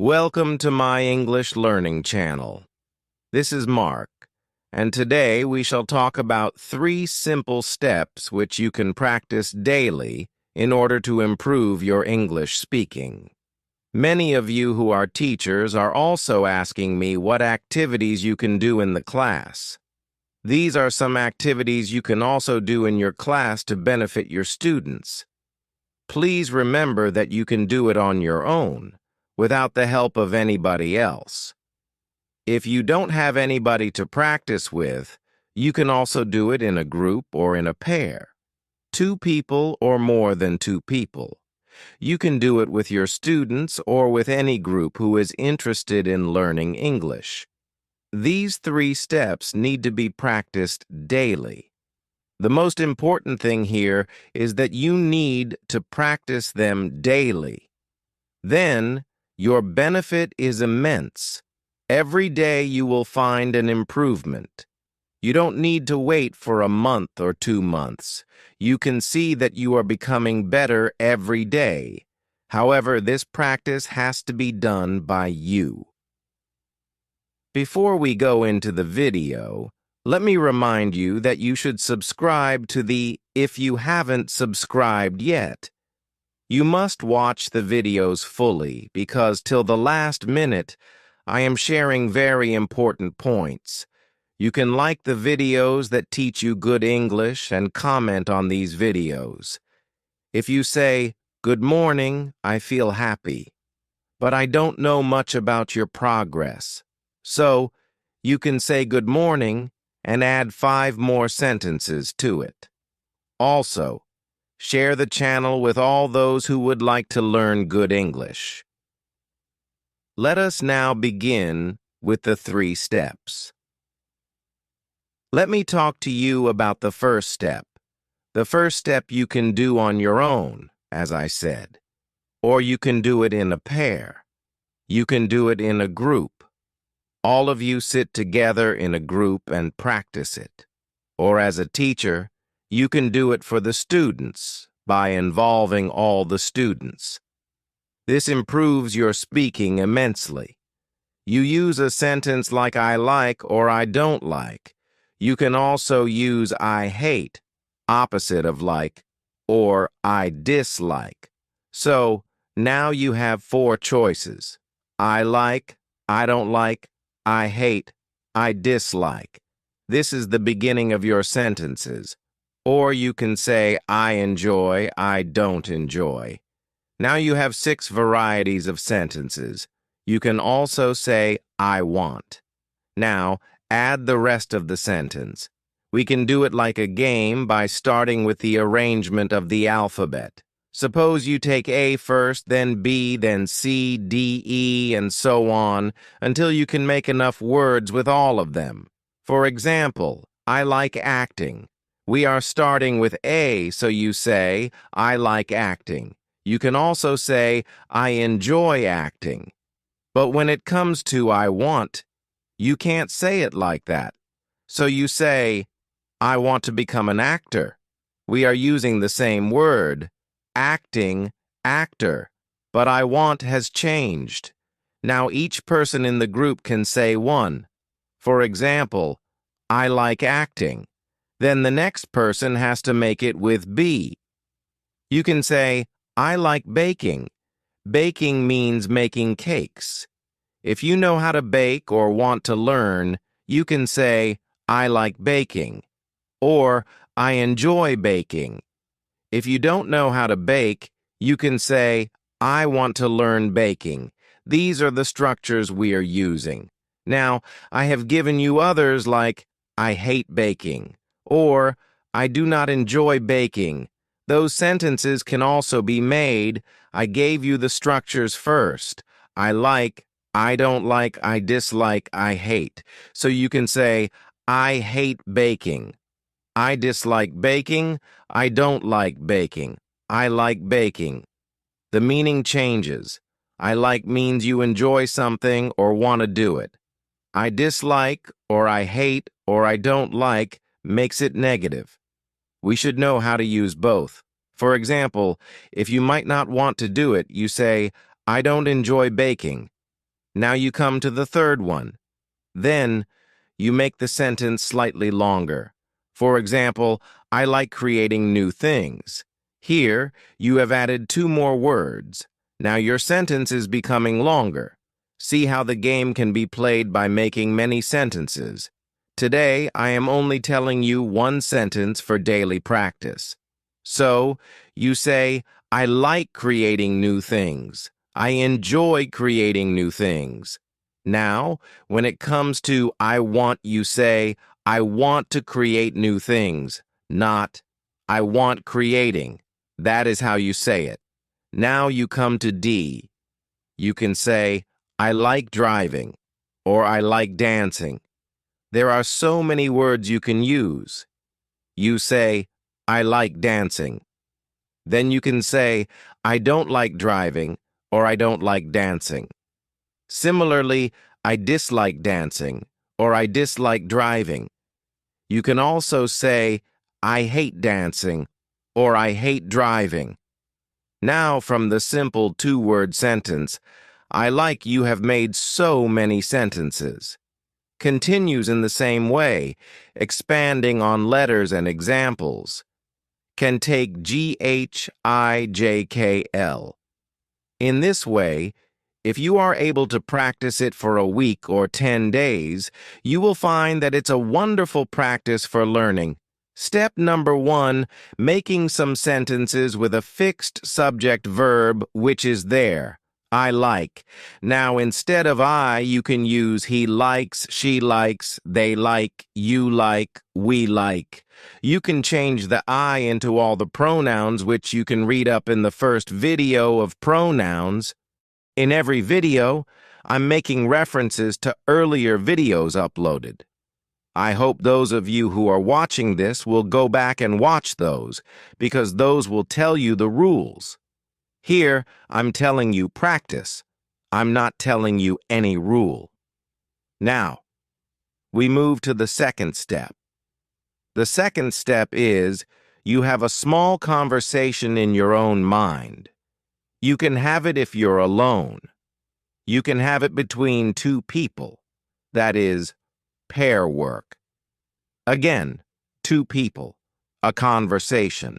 Welcome to my English learning channel. This is Mark, and today we shall talk about 3 simple steps which you can practice daily in order to improve your English speaking. Many of you who are teachers are also asking me what activities you can do in the class. These are some activities you can also do in your class to benefit your students. Please remember that you can do it on your own, without the help of anybody else. If you don't have anybody to practice with, you can also do it in a group or in a pair. 2 people or more than 2 people. You can do it with your students or with any group who is interested in learning English. These 3 steps need to be practiced daily. The most important thing here is that you need to practice them daily. Then, your benefit is immense. Every day you will find an improvement. You don't need to wait for a month or 2 months. You can see that you are becoming better every day. However, this practice has to be done by you. Before we go into the video, let me remind you that you should subscribe to the If You Haven't Subscribed Yet. You must watch the videos fully because till the last minute, I am sharing very important points. You can like the videos that teach you good English and comment on these videos. If you say, "Good morning, I feel happy," but I don't know much about your progress. So, you can say good morning and add 5 more sentences to it. Also, share the channel with all those who would like to learn good English. Let us now begin with the 3 steps. Let me talk to you about the first step. The first step you can do on your own, as I said. Or you can do it in a pair. You can do it in a group. All of you sit together in a group and practice it. Or as a teacher, you can do it for the students by involving all the students. This improves your speaking immensely. You use a sentence like I like or I don't like. You can also use I hate, opposite of like, or I dislike. So, now you have 4 choices. I like, I don't like, I hate, I dislike. This is the beginning of your sentences. Or you can say, I enjoy, I don't enjoy. Now you have 6 varieties of sentences. You can also say, I want. Now, add the rest of the sentence. We can do it like a game by starting with the arrangement of the alphabet. Suppose you take A first, then B, then C, D, E, and so on, until you can make enough words with all of them. For example, I like acting. We are starting with A, so you say, I like acting. You can also say, I enjoy acting. But when it comes to I want, you can't say it like that. So you say, I want to become an actor. We are using the same word, acting, actor, but I want has changed. Now each person in the group can say one. For example, I like acting. Then the next person has to make it with B. You can say, I like baking. Baking means making cakes. If you know how to bake or want to learn, you can say, I like baking. Or, I enjoy baking. If you don't know how to bake, you can say, I want to learn baking. These are the structures we are using. Now, I have given you others like, I hate baking. Or, I do not enjoy baking. Those sentences can also be made. I gave you the structures first. I like, I don't like, I dislike, I hate. So you can say, I hate baking. I dislike baking. I don't like baking. I like baking. The meaning changes. I like means you enjoy something or want to do it. I dislike, or I hate, or I don't like makes it negative. We should know how to use both. For example, if you might not want to do it, you say, I don't enjoy baking. Now you come to the third one. Then you make the sentence slightly longer. For example, I like creating new things. Here, you have added 2 more words. Now your sentence is becoming longer. See how the game can be played by making many sentences. Today, I am only telling you one sentence for daily practice. So, you say, I like creating new things. I enjoy creating new things. Now, when it comes to I want, you say, I want to create new things, not I want creating. That is how you say it. Now you come to D. You can say, I like driving, or I like dancing. There are so many words you can use. You say, I like dancing. Then you can say, I don't like driving, or I don't like dancing. Similarly, I dislike dancing, or I dislike driving. You can also say, I hate dancing, or I hate driving. Now, from the simple 2-word sentence, I like you have made so many sentences. Continues in the same way, expanding on letters and examples. Can take GHIJKL. In this way, if you are able to practice it for a week or 10 days, you will find that it's a wonderful practice for learning. Step number 1, making some sentences with a fixed subject verb which is there. I like. Now, instead of I, you can use he likes, she likes, they like, you like, we like. You can change the I into all the pronouns which you can read up in the first video of pronouns. In every video, I'm making references to earlier videos uploaded. I hope those of you who are watching this will go back and watch those, because those will tell you the rules. Here, I'm telling you practice. I'm not telling you any rule. Now, we move to the second step. The second step is you have a small conversation in your own mind. You can have it if you're alone. You can have it between 2 people. That is, pair work. Again, 2 people, a conversation.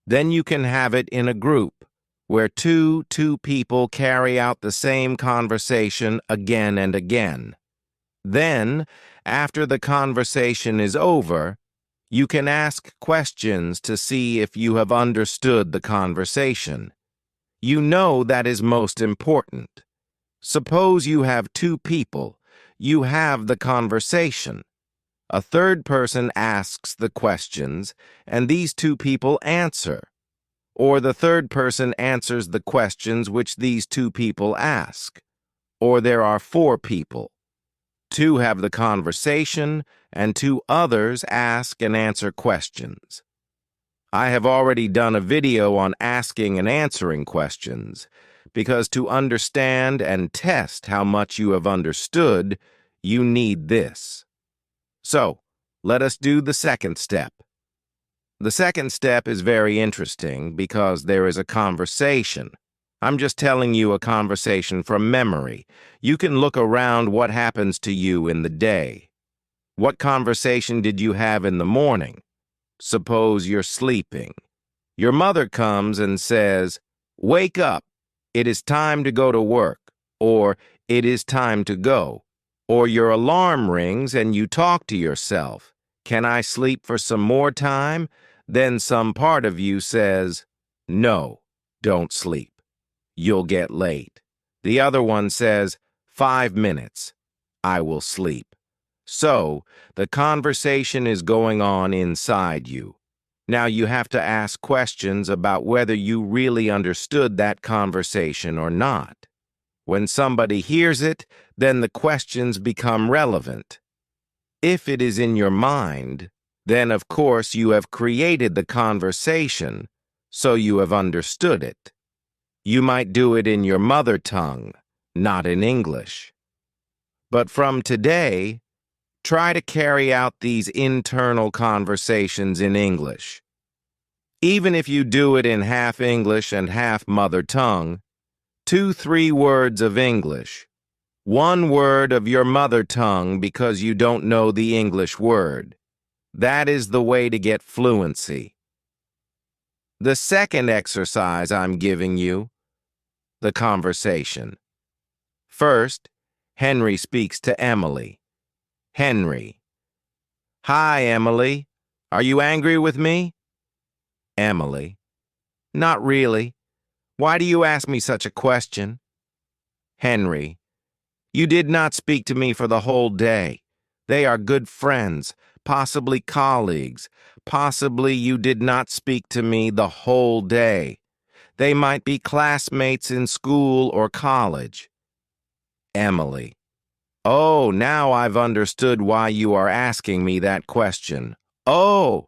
Then you can have it in a group, where two people carry out the same conversation again and again. Then, after the conversation is over, you can ask questions to see if you have understood the conversation. You know that is most important. Suppose you have 2 people. You have the conversation. A third person asks the questions, and these 2 people answer. Or the third person answers the questions which these 2 people ask. Or there are 4 people. 2 have the conversation, and 2 others ask and answer questions. I have already done a video on asking and answering questions, because to understand and test how much you have understood, you need this. So, let us do the second step. The second step is very interesting because there is a conversation. I'm just telling you a conversation from memory. You can look around what happens to you in the day. What conversation did you have in the morning? Suppose you're sleeping. Your mother comes and says, "Wake up. It is time to go to work," or "It is time to go." Or your alarm rings and you talk to yourself, "Can I sleep for some more time?" Then some part of you says, "No, don't sleep. You'll get late." The other one says, "5 minutes. I will sleep." So, the conversation is going on inside you. Now you have to ask questions about whether you really understood that conversation or not. When somebody hears it, then the questions become relevant. If it is in your mind, then of course you have created the conversation, so you have understood it. You might do it in your mother tongue, not in English. But from today, try to carry out these internal conversations in English. Even if you do it in half English and half mother tongue, 2-3 words of English, One word of your mother tongue because you don't know the English word. That is the way to get fluency. The second exercise I'm giving you, the conversation. First, Henry speaks to Emily. Henry: Hi, Emily. Are you angry with me? Emily: Not really. Why do you ask me such a question? Henry: You did not speak to me for the whole day. They are good friends, possibly colleagues. Possibly you did not speak to me the whole day. They might be classmates in school or college. Emily: Oh, now I've understood why you are asking me that question. Oh!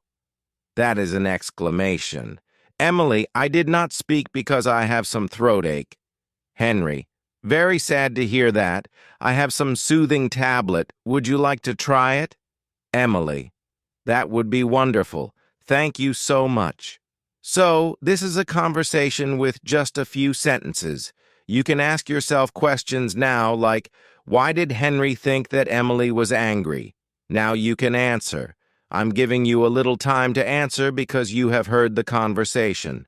That is an exclamation. Emily: I did not speak because I have some throat ache. Henry: Very sad to hear that. I have some soothing tablet. Would you like to try it? Emily: That would be wonderful. Thank you so much. So, this is a conversation with just a few sentences. You can ask yourself questions now like, why did Henry think that Emily was angry? Now you can answer. I'm giving you a little time to answer because you have heard the conversation.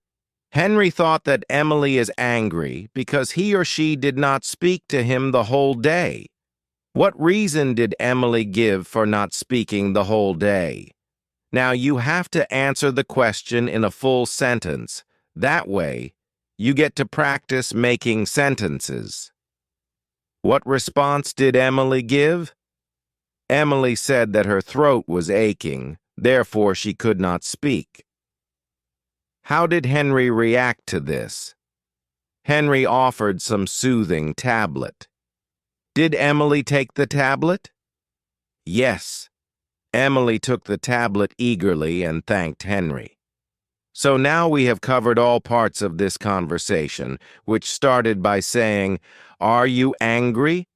Henry thought that Emily is angry because he or she did not speak to him the whole day. What reason did Emily give for not speaking the whole day? Now you have to answer the question in a full sentence. That way, you get to practice making sentences. What response did Emily give? Emily said that her throat was aching, therefore she could not speak. How did Henry react to this? Henry offered some soothing tablet. Did Emily take the tablet? Yes. Emily took the tablet eagerly and thanked Henry. So now we have covered all parts of this conversation, which started by saying, Are you angry?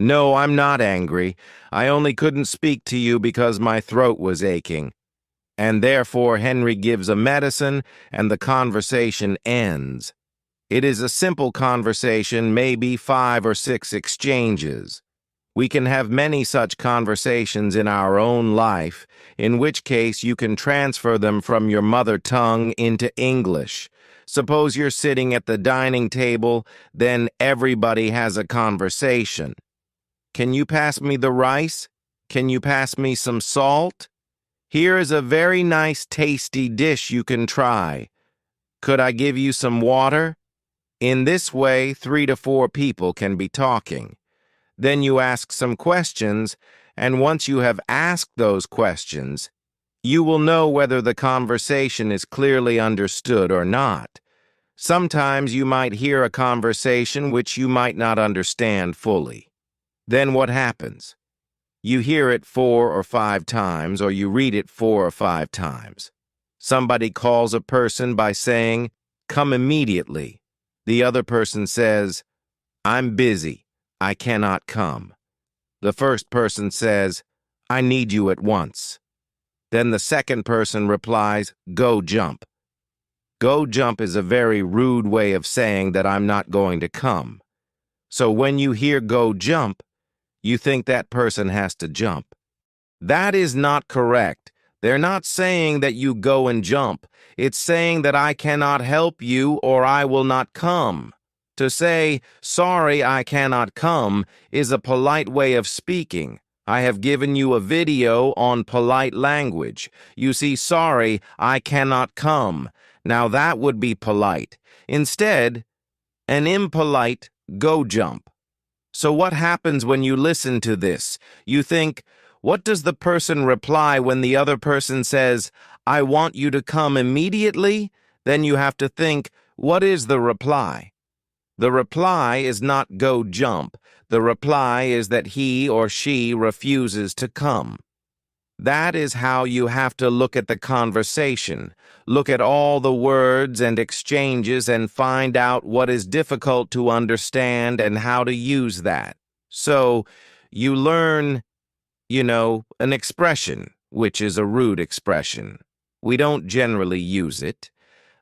No, I'm not angry. I only couldn't speak to you because my throat was aching. And therefore Henry gives a medicine and the conversation ends. It is a simple conversation, maybe 5 or 6 exchanges. We can have many such conversations in our own life, in which case you can transfer them from your mother tongue into English. Suppose you're sitting at the dining table, then everybody has a conversation. Can you pass me the rice? Can you pass me some salt? Here is a very nice tasty dish you can try. Could I give you some water? In this way, 3 to 4 people can be talking. Then you ask some questions, and once you have asked those questions, you will know whether the conversation is clearly understood or not. Sometimes you might hear a conversation which you might not understand fully. Then what happens? You hear it 4 or 5 times, or you read it 4 or 5 times. Somebody calls a person by saying, "Come immediately." The other person says, "I'm busy. I cannot come." The first person says, "I need you at once." Then the second person replies, "Go jump." Go jump is a very rude way of saying that I'm not going to come. So when you hear go jump, you think that person has to jump. That is not correct. They're not saying that you go and jump. It's saying that I cannot help you or I will not come. To say, "Sorry, I cannot come," is a polite way of speaking. I have given you a video on polite language. You see, "Sorry, I cannot come." Now that would be polite. Instead, an impolite go jump. So what happens when you listen to this? You think, what does the person reply when the other person says, "I want you to come immediately"? Then you have to think, what is the reply? The reply is not go jump. The reply is that he or she refuses to come. That is how you have to look at the conversation. Look at all the words and exchanges and find out what is difficult to understand and how to use that. So, you learn, an expression, which is a rude expression. We don't generally use it,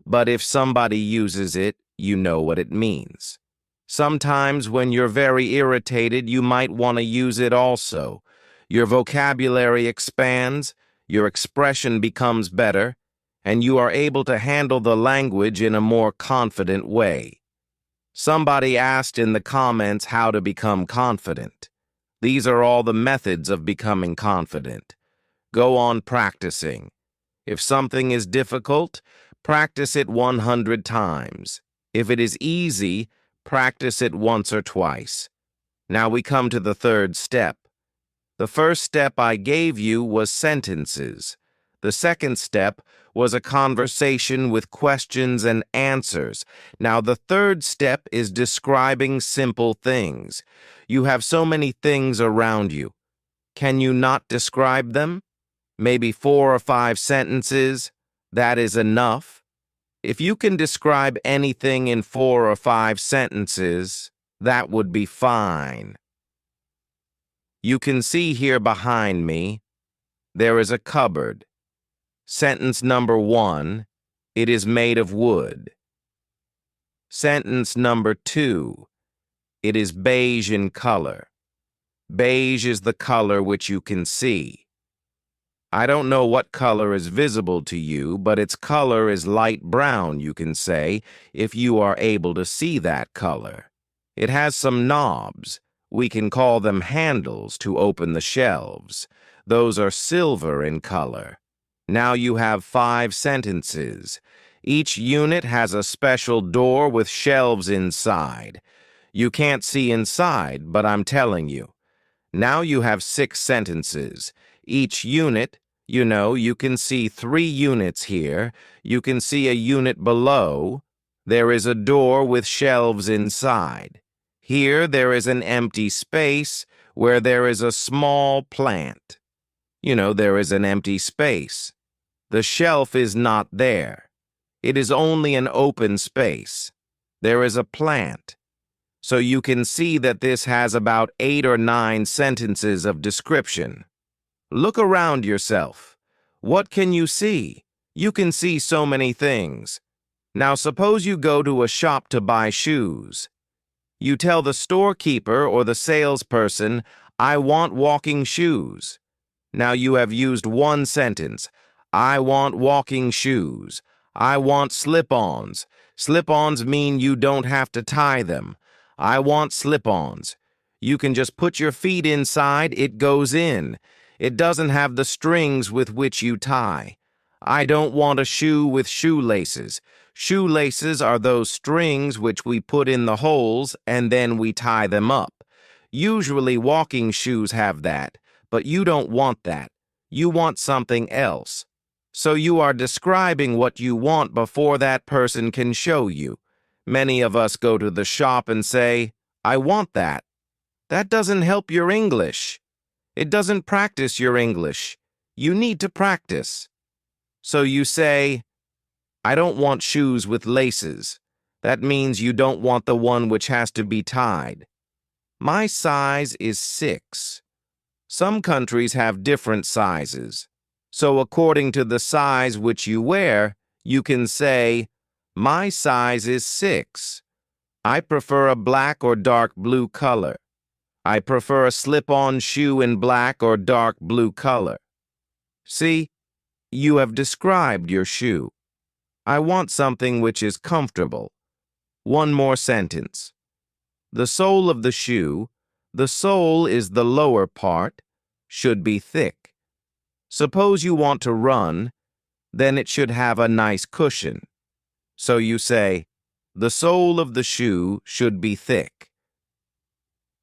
but if somebody uses it, you know what it means. Sometimes when you're very irritated, you might want to use it also. Your vocabulary expands, your expression becomes better, and you are able to handle the language in a more confident way. Somebody asked in the comments how to become confident. These are all the methods of becoming confident. Go on practicing. If something is difficult, practice it 100 times. If it is easy, practice it once or twice. Now we come to the third step. The first step I gave you was sentences. The second step was a conversation with questions and answers. Now the third step is describing simple things. You have so many things around you. Can you not describe them? Maybe 4 or 5 sentences? That is enough. If you can describe anything in 4 or 5 sentences, that would be fine. You can see here behind me, there is a cupboard. Sentence number 1, it is made of wood. Sentence number 2, it is beige in color. Beige is the color which you can see. I don't know what color is visible to you, but its color is light brown, you can say, if you are able to see that color. It has some knobs. We can call them handles to open the shelves. Those are silver in color. Now you have 5 sentences. Each unit has a special door with shelves inside. You can't see inside, but I'm telling you. Now you have 6 sentences. Each unit, you can see 3 units here. You can see a unit below. There is a door with shelves inside. Here there is an empty space where there is a small plant. There is an empty space. The shelf is not there. It is only an open space. There is a plant. So you can see that this has about 8 or 9 sentences of description. Look around yourself. What can you see? You can see so many things. Now suppose you go to a shop to buy shoes. You tell the storekeeper or the salesperson, I want walking shoes. Now you have used one sentence. I want walking shoes. I want slip-ons. Slip-ons mean you don't have to tie them. I want slip-ons. You can just put your feet inside, it goes in. It doesn't have the strings with which you tie. I don't want a shoe with shoelaces. Shoelaces are those strings which we put in the holes and then we tie them up. Usually walking shoes have that, but you don't want that. You want something else. So you are describing what you want before that person can show you. Many of us go to the shop and say, I want that. That doesn't help your English. It doesn't practice your English. You need to practice. So you say, I don't want shoes with laces. That means you don't want the one which has to be tied. My size is 6. Some countries have different sizes. So according to the size which you wear, you can say, my size is 6. I prefer a black or dark blue color. I prefer a slip-on shoe in black or dark blue color. See, you have described your shoe. I want something which is comfortable. One more sentence. The sole of the shoe, the sole is the lower part, should be thick. Suppose you want to run, then it should have a nice cushion. So you say, the sole of the shoe should be thick.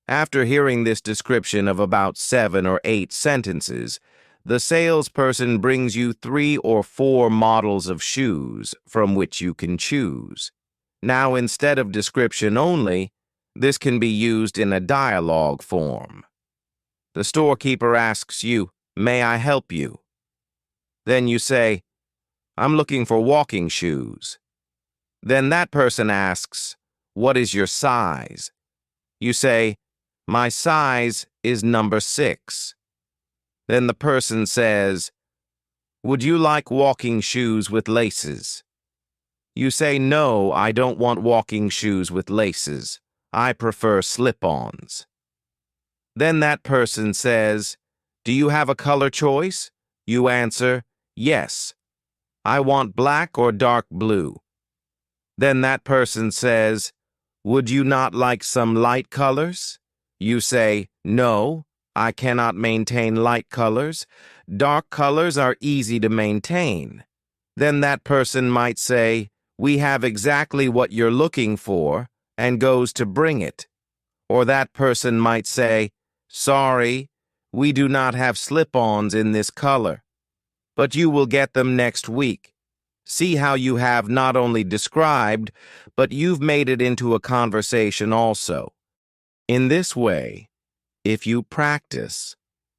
After hearing this description of about 7 or 8 sentences, the salesperson brings you 3 or 4 models of shoes from which you can choose. Now, instead of description only, this can be used in a dialogue form. The storekeeper asks you, may I help you? Then you say, I'm looking for walking shoes. Then that person asks, what is your size? You say, my size is number 6. Then the person says, would you like walking shoes with laces? You say, no, I don't want walking shoes with laces. I prefer slip-ons. Then that person says, do you have a color choice? You answer, yes. I want black or dark blue. Then that person says, would you not like some light colors? You say, no, I cannot maintain light colors. Dark colors are easy to maintain. Then that person might say, we have exactly what you're looking for, and goes to bring it. Or that person might say, sorry, we do not have slip-ons in this color, but you will get them next week. See how you have not only described, but you've made it into a conversation also. In this way, if you practice,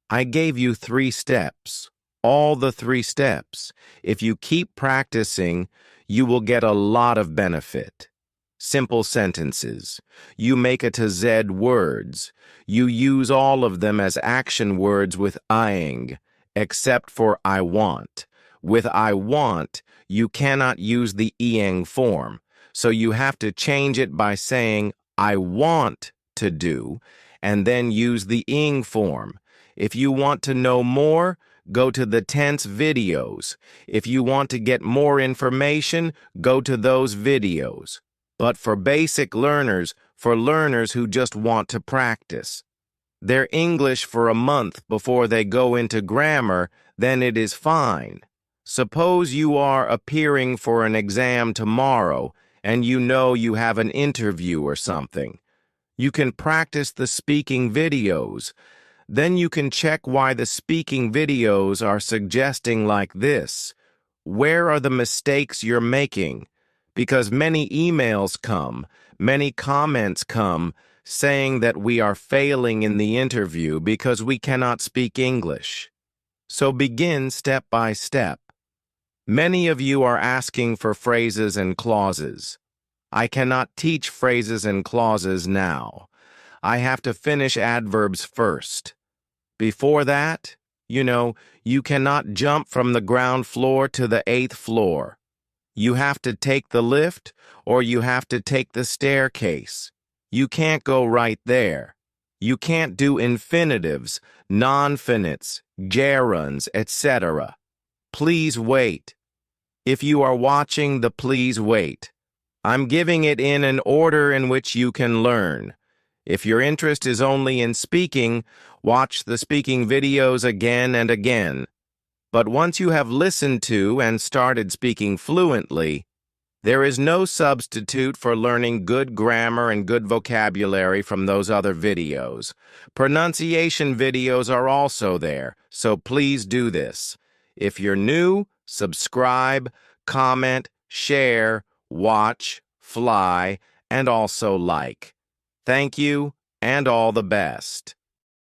I gave you 3 steps, all the 3 steps. If you keep practicing, you will get a lot of benefit. Simple sentences. You make A to Z words. You use all of them as action words with ing, except for I want. With I want, you cannot use the ing form, so you have to change it by saying I want to do, and then use the ing form. If you want to know more, go to the tense videos. If you want to get more information, go to those videos. But for basic learners, for learners who just want to practice their English for a month before they go into grammar, then it is fine. Suppose you are appearing for an exam tomorrow and you know you have an interview or something. You can practice the speaking videos. Then you can check why the speaking videos are suggesting like this. Where are the mistakes you're making? Because many emails come, many comments come, saying that we are failing in the interview because we cannot speak English. So begin step by step. Many of you are asking for phrases and clauses. I cannot teach phrases and clauses now. I have to finish adverbs first. Before that, you cannot jump from the ground floor to the 8th floor. You have to take the lift or you have to take the staircase. You can't go right there. You can't do infinitives, non-finites, gerunds, etc. Please wait. If you are watching the please wait, I'm giving it in an order in which you can learn. If your interest is only in speaking, watch the speaking videos again and again. But once you have listened to and started speaking fluently, there is no substitute for learning good grammar and good vocabulary from those other videos. Pronunciation videos are also there, so please do this. If you're new, subscribe, comment, share, watch, fly, and also like. Thank you, and all the best.